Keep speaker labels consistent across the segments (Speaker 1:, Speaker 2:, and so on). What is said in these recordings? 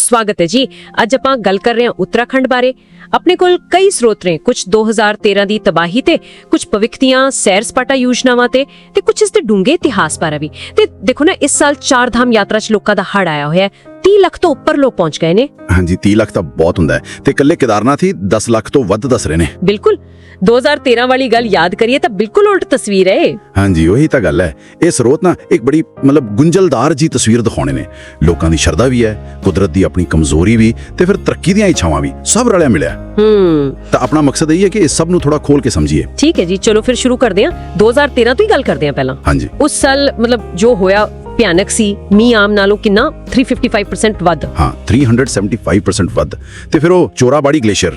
Speaker 1: ਸਵਾਗਤ ਹੈ ਜੀ। ਅੱਜ ਆਪਾਂ ਗੱਲ ਕਰ ਰਹੇ ਹਾਂ ਉੱਤਰਾਖੰਡ ਬਾਰੇ। ਆਪਣੇ ਕੋਲ ਕਈ ਸਰੋਤ ਨੇ, ਕੁਝ 2013 ਦੀ ਤਬਾਹੀ ਤੇ, ਕੁਝ ਭਵਿੱਖ ਦੀਆਂ ਸੈਰ ਸਪਾਟਾ ਯੋਜਨਾਵਾਂ ਤੇ ਕੁਝ ਇਸ ਦੇ ਡੂੰਘੇ ਇਤਿਹਾਸ ਬਾਰੇ ਵੀ। ਤੇ ਦੇਖੋ ਨਾ, ਇਸ ਸਾਲ 4 ਧਾਮ ਯਾਤਰਾ 'ਚ ਲੋਕਾਂ ਦਾ ਹੜ ਆਇਆ ਹੋਇਆ ਹੈ। 30 ਲੱਖ ਤੋਂ ਉੱਪਰ ਲੋਕ ਪਹੁੰਚ ਗਏ ਨੇ।
Speaker 2: ਹਾਂਜੀ, 30 ਲੱਖ ਤਾਂ ਬਹੁਤ ਹੁੰਦਾ ਹੈ ਤੇ ਇਕੱਲੇ ਕੇਦਾਰਨਾਥ ਹੀ 10 ਲੱਖ ਤੋਂ ਵੱਧ ਦੱਸ ਰਹੇ ਨੇ।
Speaker 1: ਬਿਲਕੁਲ 2013 ਵਾਲੀ ਗੱਲ ਯਾਦ ਕਰੀਏ ਤਾਂ ਬਿਲਕੁਲ ਉਲਟ ਤਸਵੀਰ ਹੈ।
Speaker 2: ਹਾਂਜੀ, ਉਹੀ ਤਾਂ ਗੱਲ ਹੈ। ਇਹ ਸਰੋਤ ਨਾ ਇੱਕ ਬੜੀ ਗੁੰਝਲਦਾਰ ਜੀ ਤਸਵੀਰ ਦਿਖਾਉਣੇ ਨੇ। ਲੋਕਾਂ ਦੀ ਸ਼ਰਧਾ ਵੀ ਹੈ, ਕੁਦਰਤ ਦੀ ਆਪਣੀ ਕਮਜ਼ੋਰੀ ਵੀ, ਤੇ ਫਿਰ ਤਰੱਕੀ ਦੀਆਂ ਇੱਛਾਵਾਂ ਵੀ, ਸਭ ਰਲਿਆ ਮਿਲਿਆ। ਤਾਂ ਆਪਣਾ ਮਕਸਦ ਇਹ ਹੈ ਕਿ ਇਸ ਸਭ ਨੂੰ ਥੋੜਾ ਖੋਲ ਕੇ ਸਮਝੀਏ।
Speaker 1: ਠੀਕ ਹੈ ਜੀ, ਚਲੋ ਫਿਰ ਸ਼ੁਰੂ ਕਰਦੇ ਹਾਂ। 2013 ਤੋਂ ਹੀ ਗੱਲ ਕਰਦੇ ਹਾਂ ਪਹਿਲਾਂ।
Speaker 2: ਹਾਂਜੀ,
Speaker 1: ਉਸ ਸਾਲ ਜੋ ਹੋਇਆ ਭਿਆਨਕ ਸੀ। ਮੀਂਹ ਆਮ ਨਾਲੋਂ ਕਿੰਨਾ 355% ਵੱਧ।
Speaker 2: ਹਾਂ, 375% ਵੱਧ। ਤੇ ਫਿਰ ਉਹ ਚੋਰਾਬਾੜੀ ਗਲੇਸ਼ੀਅਰ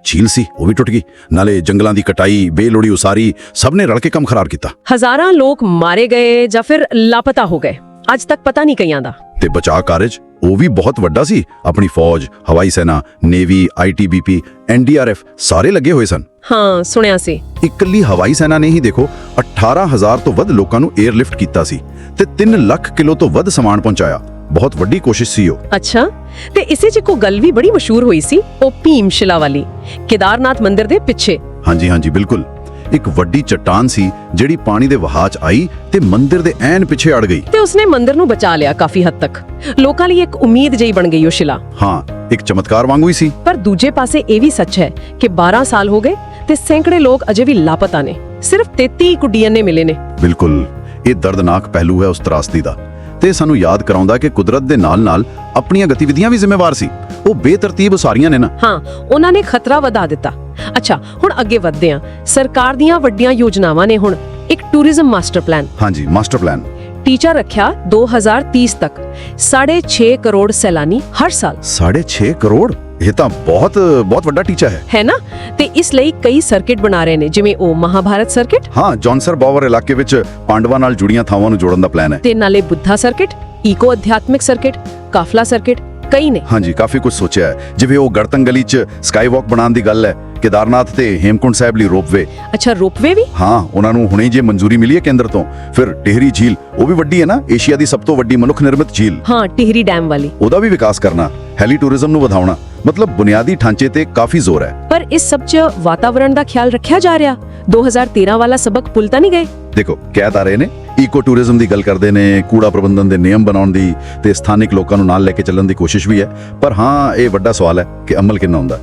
Speaker 2: ਝੀਲ ਸੀ, ਉਹ ਵੀ ਟੁੱਟ ਗਈ। ਨਾਲੇ ਜੰਗਲਾਂ ਦੀ ਕਟਾਈ, ਬੇਲੋੜੀ ਉਸਾਰੀ, ਸਭ ਨੇ ਰਲ ਕੇ ਕੰਮ ਖਰਾਬ ਕੀਤਾ।
Speaker 1: ਹਜ਼ਾਰਾਂ ਲੋਕ ਮਾਰੇ ਗਏ ਜਾਂ ਫਿਰ ਲਾਪਤਾ ਹੋ ਗਏ। ਅੱਜ ਤੱਕ ਪਤਾ ਨਹੀਂ ਕਈਆਂ ਦਾ।
Speaker 2: ਤੇ ਬਚਾਅ ਕਾਰਜ ਉਹ ਵੀ ਬਹੁਤ ਵੱਡਾ ਸੀ। ਆਪਣੀ ਫੌਜ, ਹਵਾਈ ਸੈਨਾ, ਨੇਵੀ, ITBP, NDRF ਸਾਰੇ ਲੱਗੇ ਹੋਏ ਸਨ।
Speaker 1: ਹਾਂ, ਸੁਣਿਆ ਸੀ।
Speaker 2: ਇਕੱਲੀ ਹਵਾਈ ਸੈਨਾ ਨੇ ਹੀ ਦੇਖੋ 18,000 ਤੋਂ ਵੱਧ ਲੋਕਾਂ ਨੂੰ 에ਅਰਲਿਫਟ ਕੀਤਾ ਸੀ ਤੇ 3 ਲੱਖ ਕਿਲੋ ਤੋਂ ਵੱਧ ਸਮਾਨ ਪਹੁੰਚਾਇਆ। ਬਹੁਤ ਵੱਡੀ ਕੋਸ਼ਿਸ਼ ਸੀ ਉਹ।
Speaker 1: ਅੱਛਾ, ਤੇ ਇਸੇ 'ਚ ਇੱਕ ਗੱਲ ਵੀ ਬੜੀ ਮਸ਼ਹੂਰ ਹੋਈ ਸੀ, ਉਹ ਭੀਮਸ਼ਿਲਾ ਵਾਲੀ, ਕੇਦਾਰਨਾਥ ਮੰਦਿਰ ਦੇ ਪਿੱਛੇ।
Speaker 2: ਹਾਂਜੀ, ਬਿਲਕੁਲ। ਇੱਕ ਵੱਡੀ ਚੱਟਾਨ ਸੀ ਜਿਹੜੀ ਪਾਣੀ ਦੇ ਵਹਾਅ 'ਚ ਆਈ ਤੇ ਮੰਦਿਰ ਦੇ ਐਨ ਪਿੱਛੇ ਅੜ ਗਈ।
Speaker 1: ਤੇ ਉਸਨੇ ਮੰਦਿਰ ਨੂੰ ਬਚਾ ਲਿਆ ਕਾਫੀ ਹੱਦ ਤੱਕ। ਲੋਕਾਂ ਲਈ ਇੱਕ ਉਮੀਦ ਜਿਹੀ ਬਣ ਗਈ ਉਹ ਸ਼ਿਲਾ।
Speaker 2: ਹਾਂ, ਇੱਕ ਚਮਤਕਾਰ ਵਾਂਗੂ ਹੀ ਸੀ।
Speaker 1: ਪਰ ਦੂਜੇ ਪਾਸੇ ਇਹ ਵੀ ਸੱਚ ਹੈ ਕਿ 12 ਸਾਲ ਹੋ ਗਏ ਤੇ ਸੈਂਕੜੇ ਲੋਕ ਅਜੇ ਵੀ ਲਾਪਤਾ ਨੇ। ਸਿਰਫ 33 ਕੁੱਡੀਆਂ ਨੇ ਮਿਲੇ ਨੇ।
Speaker 2: ਬਿਲਕੁਲ, ਇਹ ਦਰਦਨਾਕ ਪਹਿਲੂ ਹੈ ਉਸ ਤਰਾਸਦੀ ਦਾ, ਤੇ ਸਾਨੂੰ ਯਾਦ ਕਰਾਉਂਦਾ ਕਿ ਕੁਦਰਤ ਦੇ ਨਾਲ-ਨਾਲ ਆਪਣੀਆਂ ਗਤੀਵਿਧੀਆਂ ਵੀ ਜ਼ਿੰਮੇਵਾਰ ਸੀ। ਉਹ ਬੇਤਰਤੀਬ ਉਸਾਰੀਆਂ ਨੇ ਨਾ। ਹਾਂ,
Speaker 1: ਉਹਨਾਂ ਨੇ ਖਤਰਾ ਵਧਾ ਦਿੱਤਾ। ਅੱਛਾ, ਹੁਣ ਅੱਗੇ ਵਧਦੇ ਹਾਂ। ਸਰਕਾਰ ਦੀਆਂ ਵੱਡੀਆਂ ਯੋਜਨਾਵਾਂ ਨੇ ਹੁਣ ਇੱਕ ਟੂਰਿਜ਼ਮ ਮਾਸਟਰ ਪਲਾਨ।
Speaker 2: ਹਾਂਜੀ, ਮਾਸਟਰ ਪਲਾਨ।
Speaker 1: ਟੀਚਾ ਰੱਖਿਆ 2030 ਤੱਕ 6.5 ਕਰੋੜ ਸੈਲਾਨੀ ਹਰ ਸਾਲ।
Speaker 2: 6.5 ਕਰੋੜ? ਇਹ ਤਾਂ ਬਹੁਤ ਵੱਡਾ ਟੀਚਾ ਹੈ
Speaker 1: ਨਾ? ਤੇ ਇਸ ਲਈ ਕਈ ਸਰਕਿਟ ਬਣਾ ਰਹੇ ਨੇ, ਜਿਵੇਂ ਉਹ ਮਹਾਭਾਰਤ ਸਰਕਿਟ।
Speaker 2: ਹਾਂ, ਜੌਨਸਰ ਬਾਵਰ ਇਲਾਕੇ ਵਿੱਚ ਪਾਂਡਵਾਂ ਨਾਲ ਜੁੜੀਆਂ ਥਾਵਾਂ ਨੂੰ ਜੋੜਨ ਦਾ ਪਲਾਨ ਹੈ।
Speaker 1: ਤੇ ਨਾਲੇ ਬੁੱਧਾ ਸਰਕਿਟ, ਈਕੋ ਅਧਿਆਤਮਿਕ ਸਰਕਿਟ, ਕਾਫਲਾ ਸਰਕਿਟ, ਕਈ ਨੇ।
Speaker 2: ਹਾਂਜੀ, ਕਾਫੀ ਕੁਝ ਸੋਚਿਆ ਹੈ। ਜਿਵੇਂ ਉਹ ਗੜਤੰਗਲੀ 'ਚ ਸਕਾਈ ਵਾਕ ਬਣਾਉਣ ਦੀ ਗੱਲ ਹੈ। ਕੇਦਾਰਨਾਥ ਤੇ ਹੇਮਕੁੰਡ ਸਾਹਿਬ ਲਈ ਰੋਪਵੇ।
Speaker 1: ਅੱਛਾ, ਰੋਪਵੇ ਵੀ?
Speaker 2: ਹਾਂ, ਉਹਨਾਂ ਨੂੰ ਹੁਣੇ ਜੇ ਮਨਜ਼ੂਰੀ ਮਿਲੀ ਹੈ ਕੇਂਦਰ ਤੋਂ। ਫਿਰ ਟਿਹਰੀ ਝੀਲ, ਉਹ ਵੀ ਵੱਡੀ ਹੈ ਨਾ, ਏਸ਼ੀਆ ਦੀ ਸਭ ਤੋਂ ਵੱਡੀ ਮਨੁੱਖ ਨਿਰਮਿਤ ਝੀਲ।
Speaker 1: ਹਾਂ, ਟਿਹਰੀ ਡੈਮ ਵਾਲੀ।
Speaker 2: ਉਹਦਾ ਵੀ ਵਿਕਾਸ ਕਰਨਾ, ਹੈਲੀ ਟੂਰਿਜ਼ਮ ਨੂੰ ਵਧਾਉਣਾ। ਮਤਲਬ ਬੁਨਿਆਦੀ ਢਾਂਚੇ ਤੇ ਕਾਫੀ ਜ਼ੋਰ ਹੈ।
Speaker 1: ਪਰ ਇਸ ਸਭ 'ਚ ਵਾਤਾਵਰਣ ਦਾ ਖਿਆਲ ਰੱਖਿਆ ਜਾ ਰਿਹਾ? 2013 ਵਾਲਾ ਸਬਕ ਭੁੱਲ ਤਾਂ ਨਹੀਂ ਗਏ?
Speaker 2: ਦੇਖੋ, ਕਹਿ ਤਾਂ ਰਹੇ ਨੇ, ਈਕੋ ਟੂਰਿਜ਼ਮ ਦੀ ਗੱਲ ਕਰਦੇ ਨੇ, ਕੂੜਾ ਪ੍ਰਬੰਧਨ ਦੇ ਨਿਯਮ ਬਣਾਉਣ ਦੀ ਤੇ ਸਥਾਨਿਕ ਲੋਕਾਂ ਨੂੰ ਨਾਲ ਲੈ ਕੇ ਚੱਲਣ ਦੀ ਕੋਸ਼ਿਸ਼ ਵੀ ਹੈ। ਪਰ ਹਾਂ, ਇਹ ਵੱਡਾ ਸਵਾਲ ਹੈ ਕਿ ਅਮਲ ਕਿੰਨਾ ਹੁੰਦਾ।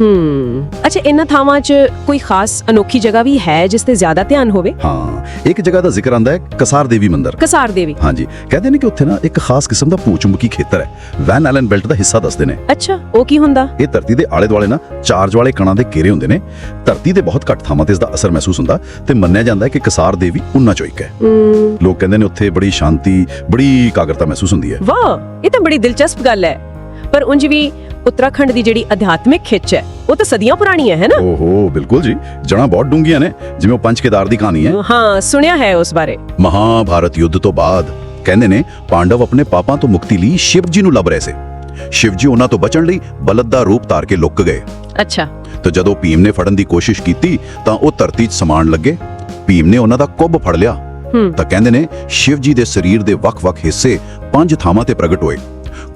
Speaker 1: ਅੱਛਾ, ਇਹਨਾਂ ਥਾਵਾਂ 'ਚ ਕੋਈ ਖਾਸ ਅਨੋਖੀ ਜਗ੍ਹਾ ਵੀ ਹੈ ਜਿਸ ਤੇ ਜ਼ਿਆਦਾ ਧਿਆਨ ਹੋਵੇ?
Speaker 2: ਹਾਂ, ਇੱਕ ਜਗ੍ਹਾ ਦਾ ਜ਼ਿਕਰ ਆਂਦਾ ਹੈ, ਕਸਾਰ ਦੇਵੀ ਮੰਦਿਰ।
Speaker 1: ਕਸਾਰ ਦੇਵੀ?
Speaker 2: ਹਾਂਜੀ, ਕਹਿੰਦੇ ਨੇ ਕਿ ਉੱਥੇ ਨਾ ਇੱਕ ਖਾਸ ਕਿਸਮ ਦਾ ਭੂ-ਚੁੰਬਕੀ ਖੇਤਰ ਹੈ। ਵੈਨ ਐਲਨ ਬੈਲਟ ਦਾ ਹਿੱਸਾ ਦੱਸਦੇ ਨੇ।
Speaker 1: ਅੱਛਾ, ਉਹ ਕੀ ਹੁੰਦਾ?
Speaker 2: ਇਹ ਧਰਤੀ ਦੇ ਆਲੇ ਦੁਆਲੇ ਨਾ ਚਾਰਜ ਵਾਲੇ ਕਣਾਂ ਦੇ ਘੇਰੇ ਹੁੰਦੇ ਨੇ। ਧਰਤੀ ਦੇ ਬਹੁਤ ਘੱਟ ਥਾਵਾਂ ਤੇ ਇਸ ਦਾ ਅਸਰ ਮਹਿਸੂਸ ਹੁੰਦਾ ਤੇ ਮੰਨਿਆ ਜਾਂਦਾ ਹੈ ਕਿ ਕਸਾਰ ਦੇਵੀ ਉਹਨਾਂ ਚੋਂ ਇੱਕ ਹੈ। ਲੋਕ ਕਹਿੰਦੇ ਨੇ ਉੱਥੇ ਬੜੀ ਸ਼ਾਂਤੀ, ਬੜੀ ਇਕਾਗਰਤਾ ਮਹਿਸੂਸ ਹੁੰਦੀ ਹੈ।
Speaker 1: ਵਾਹ, ਇਹ ਤਾਂ ਬੜੀ ਦਿਲਚਸਪ ਗੱਲ ਹੈ। ਪਰ ਉਂਝ ਵੀ ਉੱਤਰਾਖੰਡ ਦੀ ਜਿਹੜੀ ਅਧਿਆਤਮਿਕ ਖਿੱਚ ਹੈ, ਉਹ ਤਾਂ ਸਦੀਆਂ ਪੁਰਾਣੀ ਹੈ ਨਾ?
Speaker 2: ਓਹੋ, ਬਿਲਕੁਲ ਜੀ। ਜੜਾਂ ਬਹੁਤ ਡੂੰਘੀਆਂ ਨੇ, ਜਿਵੇਂ ਉਹ ਪੰਜ ਕੇਦਾਰ ਦੀ ਕਹਾਣੀ ਹੈ।
Speaker 1: ਹਾਂ, ਸੁਣਿਆ ਹੈ ਉਸ ਬਾਰੇ।
Speaker 2: ਮਹਾਭਾਰਤ ਯੁੱਧ ਤੋਂ ਬਾਅਦ ਕਹਿੰਦੇ ਨੇ ਪਾਂਡਵ ਆਪਣੇ ਪਾਪਾਂ ਤੋਂ ਮੁਕਤੀ ਲਈ ਸ਼ਿਵ ਜੀ ਨੂੰ ਲੱਭ ਰਹੇ ਸੀ। ਸ਼ਿਵ ਜੀ ਉਹਨਾਂ ਤੋਂ ਬਚਣ ਲਈ ਬਲਦ ਦਾ ਰੂਪ ਧਾਰ ਕੇ ਲੁਕ ਗਏ।
Speaker 1: ਅੱਛਾ।
Speaker 2: ਤੇ ਜਦੋਂ ਭੀਮ ਨੇ ਫੜਨ ਦੀ ਕੋਸ਼ਿਸ਼ ਕੀਤੀ ਤਾਂ ਉਹ ਧਰਤੀ 'ਚ ਸਮਾਣ ਲੱਗੇ। ਭੀਮ ਨੇ ਉਹਨਾਂ ਦਾ ਕੁੱਬ ਫੜ ਲਿਆ। ਤਾਂ ਕਹਿੰਦੇ ਨੇ ਸ਼ਿਵ ਜੀ ਦੇ ਸਰੀਰ ਦੇ ਵੱਖ-ਵੱਖ ਹਿੱਸੇ 5 ਥਾਵਾਂ ਤੇ ਪ੍ਰਗਟ ਹੋਏ।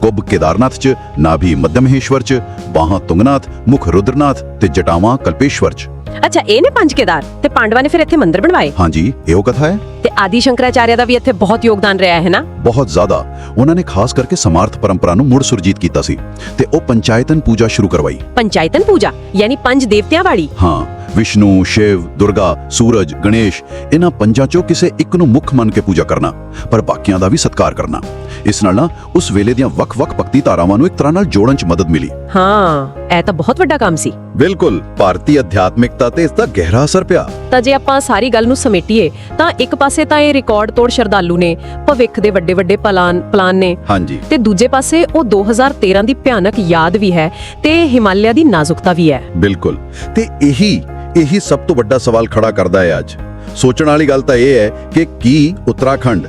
Speaker 2: ਕੁੱਬ ਕੇਦਾਰਨਾਥ 'ਚ, ਨਾਭੀ ਮੱਧਮਹੇਸ਼ਵਰ 'ਚ, ਬਾਹਾਂ ਤੁੰਗਨਾਥ, ਮੁਖ ਰੁਦਰਨਾਥ ਤੇ ਜਟਾਵਾਂ ਕਲਪੇਸ਼ਵਰ 'ਚ।
Speaker 1: ਅੱਛਾ, ਇਹ ਨੇ 5 ਕੇਦਾਰ। ਤੇ ਪਾਂਡਵਾਂ ਨੇ ਫਿਰ ਇੱਥੇ ਮੰਦਿਰ ਬਣਵਾਏ?
Speaker 2: ਹਾਂਜੀ, ਇਹੋ ਕਥਾ ਹੈ।
Speaker 1: ਤੇ ਆਦਿ ਸ਼ੰਕਰਾਚਾਰਿਆ ਦਾ ਵੀ ਇੱਥੇ ਬਹੁਤ ਯੋਗਦਾਨ ਰਿਹਾ ਹੈ ਨਾ? ਬਹੁਤ
Speaker 2: ਜ਼ਿਆਦਾ। ਉਹਨਾਂ ਨੇ ਖਾਸ ਕਰਕੇ ਸਮਾਰਥ ਪਰੰਪਰਾ ਨੂੰ ਮੁੜ ਸੁਰਜੀਤ ਕੀਤਾ ਸੀ ਤੇ ਉਹ ਪੰਚਾਇਤਨ ਪੂਜਾ ਸ਼ੁਰੂ ਕਰਵਾਈ।
Speaker 1: ਪੰਚਾਇਤਨ ਪੂਜਾ ਯਾਨੀ 5 ਦੇਵਤਿਆਂ ਵਾਲੀ?
Speaker 2: ਹਾਂ, ਵਿਸ਼ਨੂੰ, ਸ਼ਿਵ, ਦੁਰਗਾ, ਸੂਰਜ, ਗਣੇਸ਼, ਇਹਨਾਂ ਪੰਜਾਂ ਚੋਂ ਕਿਸੇ ਇੱਕ ਨੂੰ ਮੁੱਖ ਮੰਨ ਕੇ ਪੂਜਾ ਕਰਨਾ, ਪਰ ਬਾਕੀਆਂ ਦਾ ਵੀ ਸਤਿਕਾਰ ਕਰਨਾ। ਇਸ ਨਾਲ ਨਾ ਉਸ ਵੇਲੇ ਦੀਆਂ ਵੱਖ-ਵੱਖ ਭਗਤੀ ਧਾਰਾਵਾਂ ਨੂੰ ਇੱਕ ਤਰ੍ਹਾਂ ਨਾਲ ਜੋੜਨ 'ਚ ਮਦਦ ਮਿਲੀ।
Speaker 1: ਹਾਂ, ਇਹ ਤਾਂ ਬਹੁਤ ਵੱਡਾ ਕੰਮ ਸੀ।
Speaker 2: ਬਿਲਕੁਲ, ਭਾਰਤੀ ਅਧਿਆਤਮਿਕਤਾ ਤੇ ਇਸ ਦਾ ਗਹਿਰਾ ਅਸਰ ਪਿਆ।
Speaker 1: ਤਾਂ ਜੇ ਆਪਾਂ ਸਾਰੀ ਗੱਲ ਨੂੰ ਸਮੇਟੀਏ ਤਾਂ ਇੱਕ ਪਾਸੇ ਤਾਂ ਇਹ ਰਿਕਾਰਡ ਤੋੜ ਸ਼ਰਧਾਲੂ ਨੇ, ਭਵਿੱਖ ਦੇ ਵੱਡੇ ਪਲਾਨ ਨੇ। ਹਾਂਜੀ। ਤੇ ਦੂਜੇ ਪਾਸੇ ਉਹ 2013 ਦੀ ਭਿਆਨਕ ਯਾਦ ਵੀ ਹੈ ਤੇ ਹਿਮਾਲਿਆ ਦੀ ਨਾਜ਼ੁਕਤਾ ਵੀ ਹੈ।
Speaker 2: ਬਿਲਕੁਲ, ਤੇ ਇਹੀ ਸਭ ਤੋਂ ਵੱਡਾ ਸਵਾਲ ਖੜਾ ਕਰਦਾ ਹੈ ਅੱਜ। ਸੋਚਣ ਵਾਲੀ ਗੱਲ ਤਾਂ ਇਹ ਹੈ ਕਿ ਕੀ ਉੱਤਰਾਖੰਡ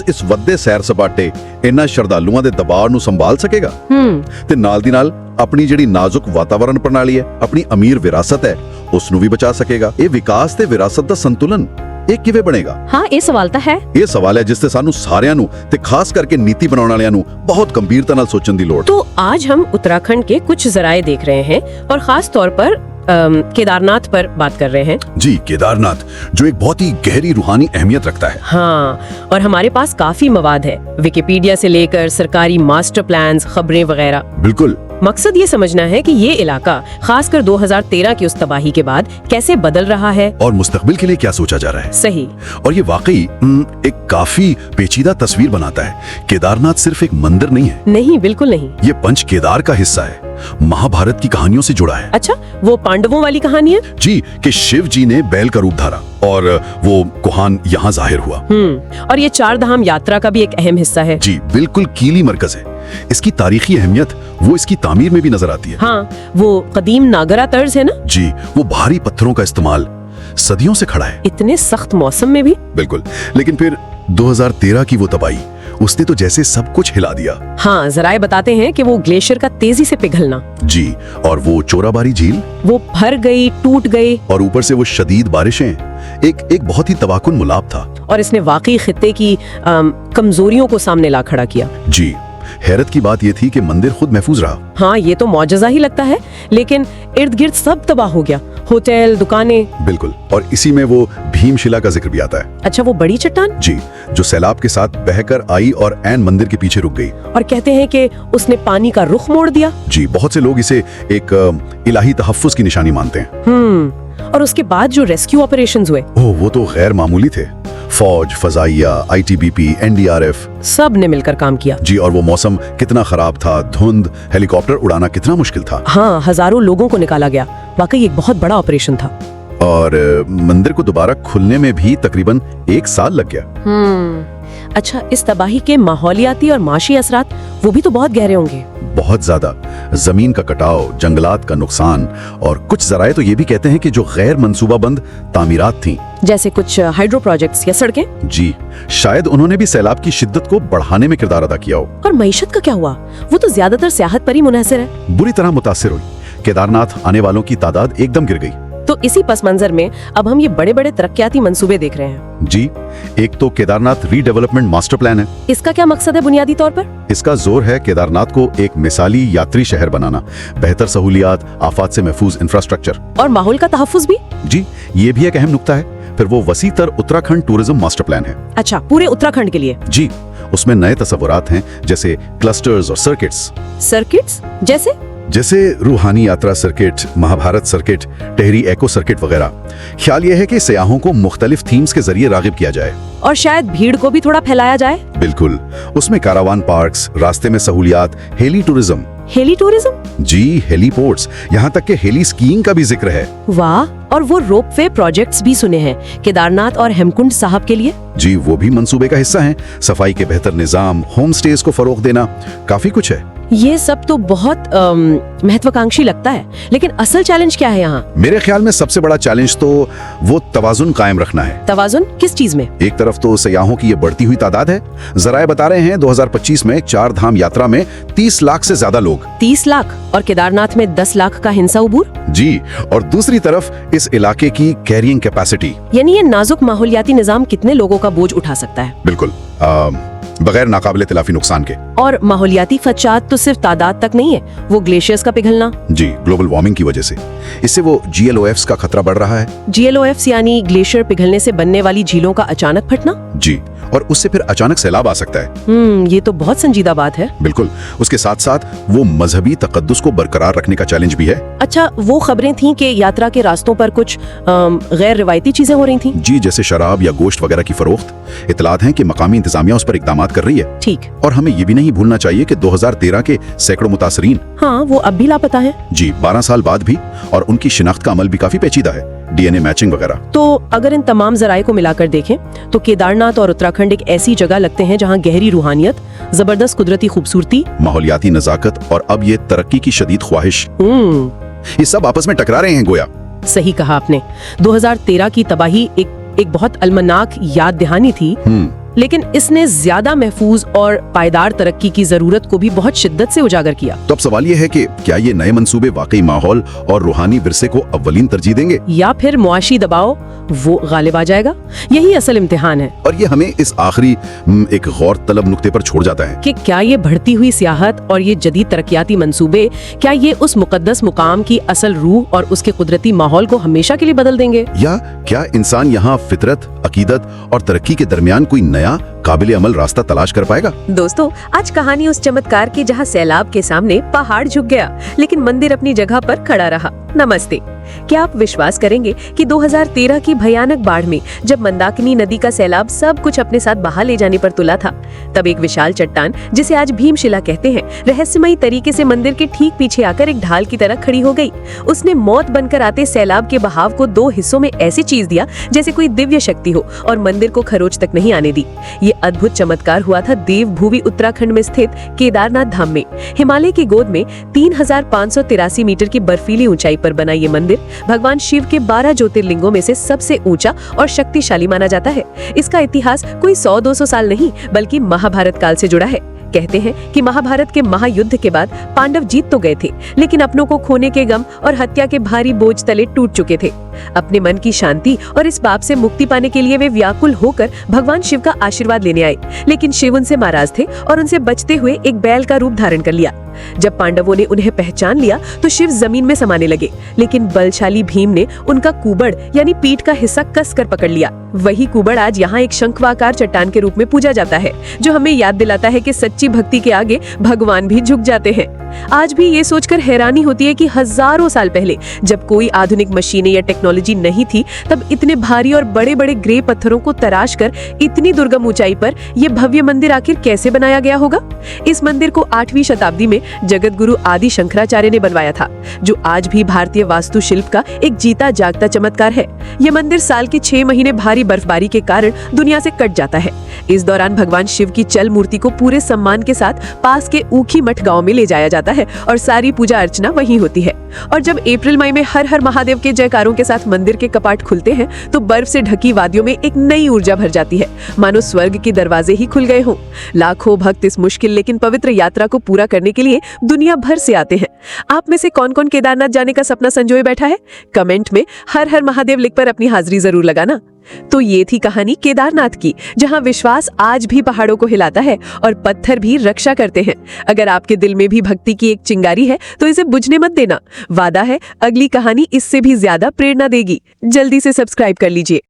Speaker 2: ਇਸ ਵੱਡੇ ਸੈਰ ਸਪਾਟੇ ਇਹਨਾਂ ਸ਼ਰਧਾਲੂਆਂ ਦੇ ਦਬਾਅ ਨੂੰ ਸੰਭਾਲ ਸਕੇਗਾ? ਤੇ ਨਾਲ ਦੀ ਨਾਲ ਆਪਣੀ ਜਿਹੜੀ ਨਾਜ਼ੁਕ ਵਾਤਾਵਰਣ ਪ੍ਰਣਾਲੀ ਹੈ, ਆਪਣੀ ਅਮੀਰ ਵਿਰਾਸਤ ਹੈ, ਉਸ ਨੂੰ ਵੀ ਬਚਾ ਸਕੇਗਾ? ਇਹ ਵਿਕਾਸ ਤੇ ਵਿਰਾਸਤ ਦਾ ਸੰਤੁਲਨ ਇਹ ਕਿਵੇਂ ਬਣੇਗਾ?
Speaker 1: ਹਾਂ, ਇਹ ਸਵਾਲ ਤਾਂ ਹੈ।
Speaker 2: ਇਹ ਸਵਾਲ ਹੈ ਜਿਸ ਤੇ ਸਾਨੂੰ ਸਾਰਿਆਂ ਨੂੰ ਤੇ ਖਾਸ ਕਰਕੇ ਨੀਤੀ ਬਣਾਉਣ ਵਾਲਿਆਂ ਨੂੰ ਬਹੁਤ ਗंभीरता ਨਾਲ ਸੋਚਣ ਦੀ ਲੋੜ।
Speaker 1: तो आज हम उत्तराखंड के कुछ जराए देख रहे हैं और खास तौर पर केदारनाथ पर बात कर रहे हैं।
Speaker 2: जी, केदारनाथ जो एक बहुत ही गहरी रूहानी अहमियत रखता है।
Speaker 1: हाँ, और हमारे पास काफी मवाद है, विकिपीडिया से लेकर सरकारी मास्टर प्लान्स, खबरें वगैरह।
Speaker 2: बिल्कुल।
Speaker 1: मकसद ये समझना है कि ये इलाका खासकर 2013 की उस तबाही के बाद कैसे बदल रहा है
Speaker 2: और मुस्तकबिल के लिए क्या सोचा जा रहा है।
Speaker 1: सही।
Speaker 2: और ये वाकई एक काफी पेचीदा तस्वीर बनाता है। केदारनाथ सिर्फ एक मंदिर नहीं है।
Speaker 1: नहीं, बिल्कुल नहीं।
Speaker 2: ये पंच केदार का हिस्सा है, महाभारत की कहानियों से जुड़ा है।
Speaker 1: अच्छा, वो पांडवों वाली कहानी है?
Speaker 2: जी, कि शिव जी ने बैल का रूप धारा और वो कुहान यहाँ जाहिर हुआ।
Speaker 1: और ये 4 धाम यात्रा का भी एक अहम हिस्सा है।
Speaker 2: जी, बिल्कुल कीली मरकज है। इसकी तारीखी अहमियत वो इसकी तामीर में भी नजर आती है।
Speaker 1: हाँ, वो कदीम नागरा तर्ज है ना?
Speaker 2: जी, वो भारी पत्थरों का इस्तेमाल सदियों से खड़ा है।
Speaker 1: इतने सख्त मौसम में भी।
Speaker 2: बिल्कुल, लेकिन फिर 2013 की वो तबाही, उसने तो जैसे सब कुछ हिला दिया।
Speaker 1: हाँ, जराए बताते हैं कि वो ग्लेशियर का तेजी से पिघलना।
Speaker 2: जी, और वो चोराबारी झील,
Speaker 1: वो भर गई, टूट गई,
Speaker 2: और ऊपर से वो शदीद बारिशें, एक बहुत ही तबाकुन मुलाब था।
Speaker 1: और इसने वाकई खित्ते की कमजोरियों को सामने ला खड़ा किया।
Speaker 2: जी, हैरत की बात ये थी कि मंदिर खुद महफूज रहा।
Speaker 1: हाँ, ये तो मौजज़ा ही लगता है, लेकिन इर्द गिर्द सब तबाह हो गया, होटल, दुकानें।
Speaker 2: बिल्कुल, और इसी में वो भीमशिला का जिक्र भी आता है।
Speaker 1: अच्छा, वो बड़ी चट्टान?
Speaker 2: जी, जो सैलाब के साथ बहकर आई और ऐन मंदिर के पीछे रुक गई।
Speaker 1: और कहते हैं कि उसने पानी का रुख मोड़ दिया।
Speaker 2: जी, बहुत से लोग इसे एक इलाही तहफ्फुज की निशानी मानते हैं।
Speaker 1: और उसके बाद जो रेस्क्यू ऑपरेशंस हुए,
Speaker 2: ओह, वो तो गैर मामूली थे। फौज, फजाइया, ITBP, NDRF
Speaker 1: सब ने मिलकर काम किया।
Speaker 2: जी, और वो मौसम कितना खराब था, धुंध, हेलीकॉप्टर उड़ाना कितना मुश्किल था।
Speaker 1: हाँ, हजारों लोगों को निकाला गया, वाकई एक बहुत बड़ा ऑपरेशन था।
Speaker 2: और मंदिर को दोबारा खुलने में भी तकरीबन 1 साल लग गया।
Speaker 1: अच्छा, इस तबाही के माहौलियाती और माशी असरात वो भी तो बहुत गहरे होंगे।
Speaker 2: बहुत ज्यादा। जमीन का कटाव, जंगलात का नुकसान, और कुछ जराए तो ये भी कहते हैं कि जो गैर मंसूबाबंद तामीरात थी,
Speaker 1: जैसे कुछ हाइड्रो प्रोजेक्ट्स या सड़कें।
Speaker 2: जी, शायद उन्होंने भी सैलाब की शिद्दत को बढ़ाने में किरदार अदा किया हो।
Speaker 1: और मईशत का क्या हुआ? वो तो ज्यादातर सियाहत पर ही मुनहसर है।
Speaker 2: बुरी तरह मुतासिर हुई। केदारनाथ आने वालों की तादाद एकदम गिर गई।
Speaker 1: तो इसी पस मंजर में अब हम ये बड़े बड़े तरक्याती मंसूबे देख रहे हैं।
Speaker 2: जी, एक तो केदारनाथ रीडेवलपमेंट मास्टर प्लान है।
Speaker 1: इसका क्या मकसद है बुनियादी तौर पर?
Speaker 2: इसका जोर है केदारनाथ को एक मिसाली यात्री शहर बनाना, बेहतर सहूलियात, आफात से महफूज इंफ्रास्ट्रक्चर
Speaker 1: और माहौल का तहफ्फुज भी।
Speaker 2: जी, ये भी एक अहम नुक्ता है। फिर वो वसी तर उत्तराखंड टूरिज्म मास्टर प्लान है।
Speaker 1: अच्छा, पूरे उत्तराखंड के लिए?
Speaker 2: जी, उसमें नए तस्वुरात हैं, जैसे क्लस्टर्स और सर्किट्स।
Speaker 1: सर्किट्स जैसे
Speaker 2: रूहानी यात्रा सर्किट, महाभारत सर्किट, टेहरी एको सर्किट वगैरह। ख्याल यह है कि सयाहों को मुख्तलिफ थीम्स के जरिए रागिब किया जाए
Speaker 1: और शायद भीड़ को भी थोड़ा फैलाया जाए।
Speaker 2: बिल्कुल, उसमें कारावान पार्क्स, रास्ते में सहूलियात, हेली टूरिज्म।
Speaker 1: Heli tourism?
Speaker 2: जी, हेलीपोर्ट्स, यहाँ तक कि हेली स्कीइंग का भी जिक्र है।
Speaker 1: वाह, और वो रोपवे प्रोजेक्ट्स भी सुने हैं केदारनाथ और हेमकुंड साहब के लिए।
Speaker 2: जी, वो भी मंसूबे का हिस्सा हैं। सफाई के बेहतर निजाम, होम स्टेज को फरोग देना, काफी कुछ है।
Speaker 1: ये सब तो बहुत महत्वाकांक्षी लगता है, लेकिन असल चैलेंज क्या है यहाँ?
Speaker 2: मेरे ख्याल में सबसे बड़ा चैलेंज तो वो तवाजुन कायम रखना है।
Speaker 1: तवाजुन किस चीज में?
Speaker 2: एक तरफ तो सयाहों की ये बढ़ती हुई तादाद है। जराए बता रहे हैं 2025 में 4 धाम यात्रा में 30 लाख से ज्यादा लोग।
Speaker 1: 30 लाख? और केदारनाथ में 10 लाख का हिंसा उबूर?
Speaker 2: जी, और दूसरी तरफ इस इलाके की कैरियंग कैपेसिटी,
Speaker 1: यानी ये नाजुक माहौलियाती निजाम कितने लोगों का बोझ उठा सकता है?
Speaker 2: बिल्कुल, बगैर नाकाबिले तिलाफी नुकसान के।
Speaker 1: और माहौलियाती फसाद तो सिर्फ तादाद तक नहीं है, वो ग्लेशियर्स का पिघलना।
Speaker 2: जी, ग्लोबल वार्मिंग की वजह से इससे वो GLOFs का खतरा बढ़ रहा है।
Speaker 1: GLOFs यानी ग्लेशियर पिघलने से बनने वाली झीलों का अचानक फटना।
Speaker 2: जी, और उससे फिर अचानक सैलाब आ सकता है।
Speaker 1: ये तो बहुत संजीदा बात है।
Speaker 2: बिल्कुल, उसके साथ साथ वो मजहबी तकद्दुस को बरकरार रखने का चैलेंज भी है।
Speaker 1: अच्छा, वो खबरें थीं कि यात्रा के रास्तों पर कुछ गैर रिवायती चीजें हो रही थीं।
Speaker 2: जी, जैसे शराब या गोश्त वगैरह की फरोख्त। इतलात हैं कि मकामी इंतजामिया उस पर इकदामात कर रही है।
Speaker 1: ठीक।
Speaker 2: और हमें ये भी नहीं भूलना चाहिए कि 2013 के सैकड़ों मुतासरीन,
Speaker 1: हाँ, वो अब भी लापता है।
Speaker 2: जी, 12 साल बाद भी, और उनकी शिनाख्त का अमल भी काफी पेचीदा है, DNA मैचिंग वगैरह।
Speaker 1: तो अगर इन तमाम जराए को मिलाकर देखें तो केदारनाथ और उत्तराखंड एक ऐसी जगह लगते हैं जहाँ गहरी रूहानियत, जबरदस्त कुदरती खूबसूरती,
Speaker 2: माहौलियाती नजाकत और अब ये तरक्की की शदीद ख्वाहिश, ये सब आपस में टकरा रहे हैं गोया।
Speaker 1: सही कहा आपने। 2013 की तबाही एक बहुत अलमनाक याद दहानी थी,
Speaker 3: लेकिन इसने ज्यादा महफूज और पायदार तरक्की की जरूरत को भी बहुत शिद्दत से उजागर किया।
Speaker 2: तो अब सवाल ये है कि क्या ये नए मंसूबे वाकई माहौल और रूहानी विरसे को अव्वलीन तरजीह देंगे,
Speaker 3: या फिर मुआशी दबाव वो गालिब आ जाएगा? यही असल इम्तिहान है।
Speaker 2: और ये हमें इस आखिरी एक गौर तलब नुक्ते पर छोड़ जाता है
Speaker 3: कि क्या ये बढ़ती हुई सियाहत और ये जदीद तरक्याती मंसूबे, क्या ये उस मुकद्दस मुकाम की असल रूह और उसके कुदरती माहौल को हमेशा के लिए बदल देंगे?
Speaker 2: या क्या इंसान यहाँ फितरत, अकीदत और तरक्की के दरमियान कोई नया काबिल अमल रास्ता तलाश कर पाएगा?
Speaker 1: दोस्तों, आज कहानी उस चमत्कार की जहां सैलाब के सामने पहाड़ झुक गया लेकिन मंदिर अपनी जगह पर खड़ा रहा। नमस्ते। क्या आप विश्वास करेंगे कि 2013 की भयानक बाढ़ में जब मंदाकिनी नदी का सैलाब सब कुछ अपने साथ बहा ले जाने पर तुला था, तब एक विशाल चट्टान, जिसे आज भीमशिला कहते हैं, रहस्यमयी तरीके से मंदिर के ठीक पीछे आकर एक ढाल की तरह खड़ी हो गई। उसने मौत बनकर आते सैलाब के बहाव को दो हिस्सों में ऐसे चीज दिया जैसे कोई दिव्य शक्ति हो और मंदिर को खरोच तक नहीं आने दी। ये अद्भुत चमत्कार हुआ था देवभूमि उत्तराखंड में स्थित केदारनाथ धाम में। हिमालय की गोद में 3583 मीटर की बर्फीली ऊंचाई पर बना ये मंदिर भगवान शिव के 12 ज्योतिर्लिंगों में से सबसे ऊंचा और शक्तिशाली माना जाता है। इसका इतिहास कोई 100-200 साल नहीं बल्कि महाभारत काल से जुड़ा है। कहते हैं कि महाभारत के महायुद्ध के बाद पांडव जीत तो गए थे, लेकिन अपनों को खोने के गम और हत्या के भारी बोझ तले टूट चुके थे। अपने मन की शांति और इस पाप से मुक्ति पाने के लिए वे व्याकुल होकर भगवान शिव का आशीर्वाद लेने आए, लेकिन शिव उनसे नाराज थे और उनसे बचते हुए एक बैल का रूप धारण कर लिया। जब पांडवों ने उन्हें पहचान लिया तो शिव जमीन में समाने लगे, लेकिन बलशाली भीम ने उनका कुबड़ यानी पीठ का हिस्सा कसकर पकड़ लिया। वही कुबड़ आज यहाँ एक शंखवाकार चट्टान के रूप में पूजा जाता है, जो हमें याद दिलाता है कि सच्ची भक्ति के आगे भगवान भी झुक जाते हैं। आज भी ये सोचकर हैरानी होती है कि हजारों साल पहले, जब कोई आधुनिक मशीनें या टेक्नोलॉजी नहीं थी, तब इतने भारी और बड़े बड़े ग्रे पत्थरों को तराश कर इतनी दुर्गम ऊंचाई पर यह भव्य मंदिर आखिर कैसे बनाया गया होगा? इस मंदिर को 8वीं शताब्दी में जगत गुरु आदि शंकराचार्य ने बनवाया था, जो आज भी भारतीय वास्तुशिल्प का एक जीता जागता चमत्कार है। यह मंदिर साल के 6 महीने भारी बर्फबारी के कारण दुनिया से कट जाता है। इस दौरान भगवान शिव की चल मूर्ति को पूरे सम्मान के साथ पास के ऊखी मठ गांव में ले जाया जाता है और सारी पूजा अर्चना वहीं होती है। और जब अप्रैल मई में हर हर महादेव के जयकारों के साथ मंदिर के कपाट खुलते हैं तो बर्फ से ढकी वादियों में एक नई ऊर्जा भर जाती है, मानो स्वर्ग के दरवाजे ही खुल गए हों। लाखों भक्त इस मुश्किल लेकिन पवित्र यात्रा को पूरा करने के लिए दुनिया भर से आते हैं। आप में से कौन कौन केदारनाथ जाने का सपना संजोए बैठा है? कमेंट में हर हर महादेव लिखकर अपनी हाजिरी जरूर लगाना। तो ये थी कहानी केदारनाथ की, जहां विश्वास आज भी पहाड़ों को हिलाता है और पत्थर भी रक्षा करते हैं। अगर आपके दिल में भी भक्ति की एक चिंगारी है तो इसे बुझने मत देना। वादा है अगली कहानी इससे भी ज्यादा प्रेरणा देगी। जल्दी से सब्सक्राइब कर लीजिए।